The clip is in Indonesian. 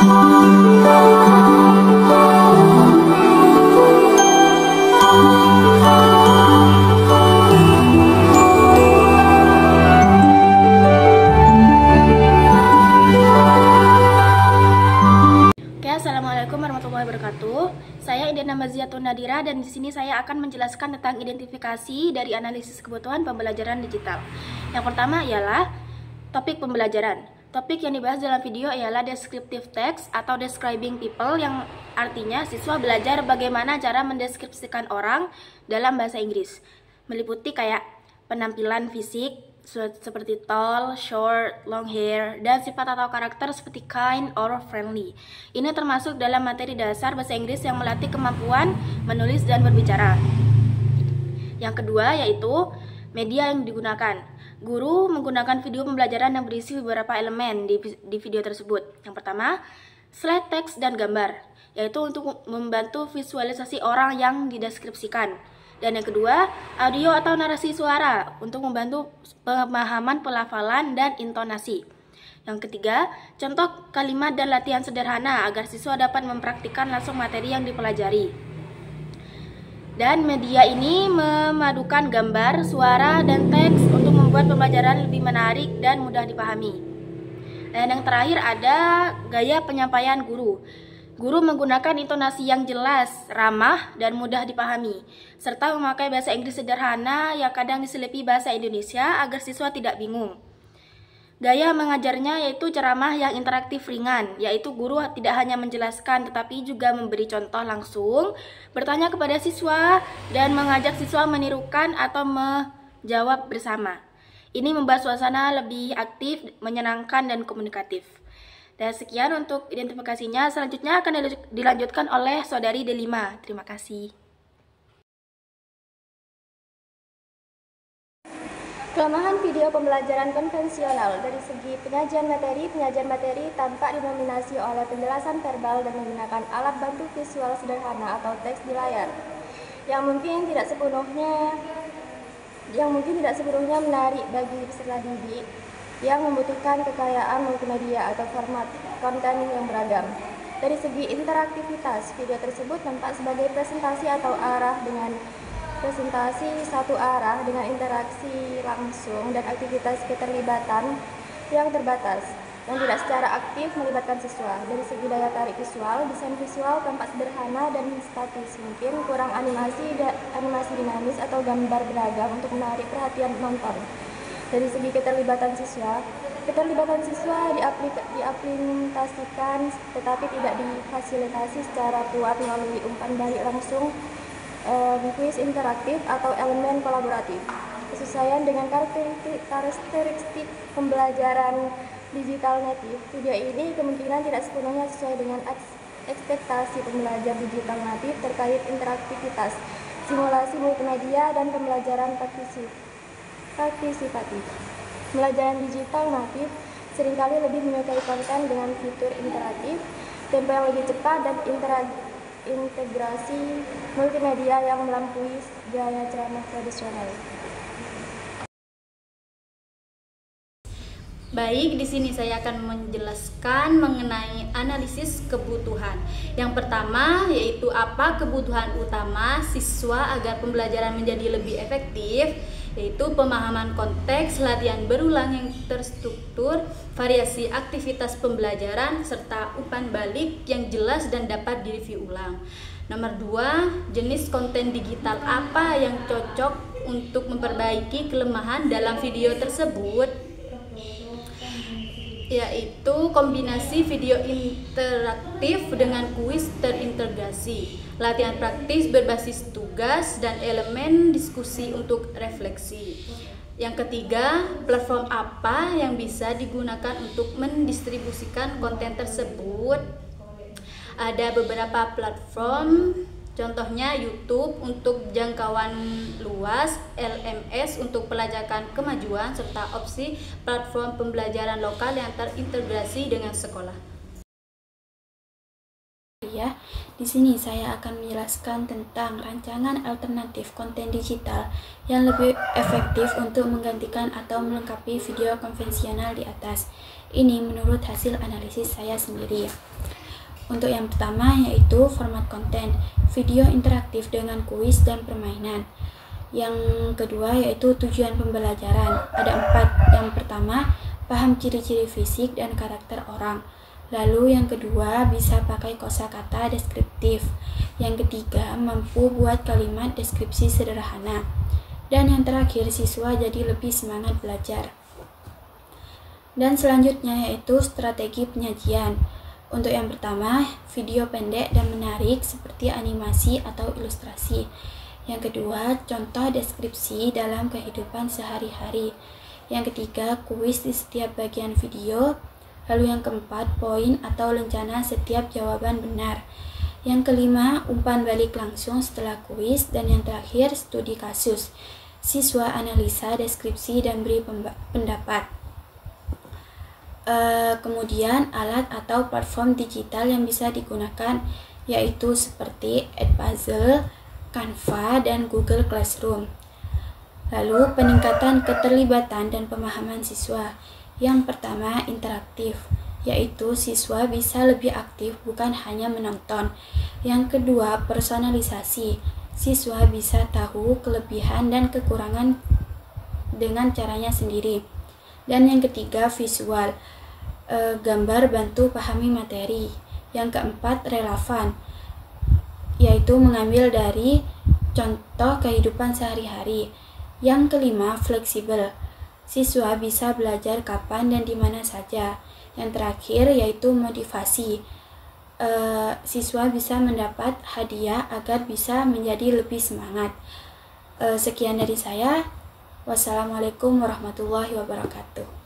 Assalamualaikum warahmatullahi wabarakatuh. Saya Ida Namaziatun Nadira dan di sini saya akan menjelaskan tentang identifikasi dari analisis kebutuhan pembelajaran digital. Yang pertama ialah topik pembelajaran. Topik yang dibahas dalam video ialah descriptive text atau describing people, yang artinya siswa belajar bagaimana cara mendeskripsikan orang dalam bahasa Inggris. Meliputi kayak penampilan fisik seperti tall, short, long hair, dan sifat atau karakter seperti kind or friendly. Ini termasuk dalam materi dasar bahasa Inggris yang melatih kemampuan menulis dan berbicara. Yang kedua yaitu media yang digunakan. Guru menggunakan video pembelajaran yang berisi beberapa elemen di video tersebut. Yang pertama, slide text dan gambar, yaitu untuk membantu visualisasi orang yang dideskripsikan. Dan yang kedua, audio atau narasi suara untuk membantu pemahaman pelafalan dan intonasi. Yang ketiga, contoh kalimat dan latihan sederhana agar siswa dapat mempraktikkan langsung materi yang dipelajari. Dan media ini memadukan gambar, suara, dan teks untuk membuat pembelajaran lebih menarik dan mudah dipahami. Dan yang terakhir ada gaya penyampaian guru. Guru menggunakan intonasi yang jelas, ramah, dan mudah dipahami, serta memakai bahasa Inggris sederhana yang kadang diselipi bahasa Indonesia agar siswa tidak bingung. Gaya mengajarnya yaitu ceramah yang interaktif ringan, yaitu guru tidak hanya menjelaskan tetapi juga memberi contoh langsung, bertanya kepada siswa, dan mengajak siswa menirukan atau menjawab bersama. Ini membuat suasana lebih aktif, menyenangkan, dan komunikatif. Dan sekian untuk identifikasinya. Selanjutnya akan dilanjutkan oleh Saudari Delima. Terima kasih. Kelemahan video pembelajaran konvensional dari segi penyajian materi tampak didominasi oleh penjelasan verbal dan menggunakan alat bantu visual sederhana atau teks di layar, yang mungkin tidak sepenuhnya menarik bagi peserta didik yang membutuhkan kekayaan multimedia atau format konten yang beragam. Dari segi interaktivitas, video tersebut nampak sebagai presentasi atau presentasi satu arah dengan interaksi langsung dan aktivitas keterlibatan yang terbatas, yang tidak secara aktif melibatkan siswa. Dari segi daya tarik visual, desain visual tampak sederhana dan statis, mungkin kurang animasi dinamis atau gambar beragam untuk menarik perhatian penonton. Dari segi keterlibatan siswa diaplikasikan tetapi tidak difasilitasi secara kuat melalui umpan balik langsung, kuis interaktif atau elemen kolaboratif. Kesesuaian dengan karakteristik pembelajaran digital native, video ini kemungkinan tidak sepenuhnya sesuai dengan ekspektasi pembelajar digital native terkait interaktivitas, simulasi multimedia, dan pembelajaran partisipatif. Pembelajaran digital natif seringkali lebih menyukai konten dengan fitur interaktif, tempo yang lebih cepat, dan integrasi multimedia yang melampaui gaya ceramah tradisional. Baik, di sini saya akan menjelaskan mengenai analisis kebutuhan. Yang pertama yaitu apa kebutuhan utama siswa agar pembelajaran menjadi lebih efektif, yaitu pemahaman konteks, latihan berulang yang terstruktur, variasi aktivitas pembelajaran, serta umpan balik yang jelas dan dapat direview ulang. Nomor 2, jenis konten digital apa yang cocok untuk memperbaiki kelemahan dalam video tersebut, yaitu kombinasi video interaktif dengan kuis terintegrasi, latihan praktis berbasis tugas, dan elemen diskusi untuk refleksi. Yang ketiga, platform apa yang bisa digunakan untuk mendistribusikan konten tersebut. Ada beberapa platform, contohnya YouTube untuk jangkauan luas, LMS untuk pelacakan kemajuan, serta opsi platform pembelajaran lokal yang terintegrasi dengan sekolah. Ya, di sini saya akan menjelaskan tentang rancangan alternatif konten digital yang lebih efektif untuk menggantikan atau melengkapi video konvensional di atas. Ini menurut hasil analisis saya sendiri ya. Untuk yang pertama yaitu format konten, video interaktif dengan kuis dan permainan. Yang kedua yaitu tujuan pembelajaran, ada 4. Yang pertama, paham ciri-ciri fisik dan karakter orang. Lalu yang kedua, bisa pakai kosakata deskriptif. Yang ketiga, mampu buat kalimat deskripsi sederhana. Dan yang terakhir, siswa jadi lebih semangat belajar. Dan selanjutnya yaitu strategi penyajian. Untuk yang pertama, video pendek dan menarik seperti animasi atau ilustrasi. Yang kedua, contoh deskripsi dalam kehidupan sehari-hari. Yang ketiga, kuis di setiap bagian video. Lalu yang keempat, poin atau lencana setiap jawaban benar. Yang kelima, umpan balik langsung setelah kuis. Dan yang terakhir, studi kasus. Siswa analisa, deskripsi, dan beri pendapat. Kemudian alat atau platform digital yang bisa digunakan yaitu seperti Edpuzzle, Canva, dan Google Classroom. Lalu peningkatan keterlibatan dan pemahaman siswa. Yang pertama, interaktif, yaitu siswa bisa lebih aktif bukan hanya menonton. Yang kedua, personalisasi, siswa bisa tahu kelebihan dan kekurangan dengan caranya sendiri. Dan yang ketiga, visual, gambar bantu pahami materi. Yang keempat, relevan, yaitu mengambil dari contoh kehidupan sehari-hari. Yang kelima, fleksibel, siswa bisa belajar kapan dan di mana saja. Yang terakhir yaitu motivasi, siswa bisa mendapat hadiah agar bisa menjadi lebih semangat. Sekian dari saya. Wassalamualaikum warahmatullahi wabarakatuh.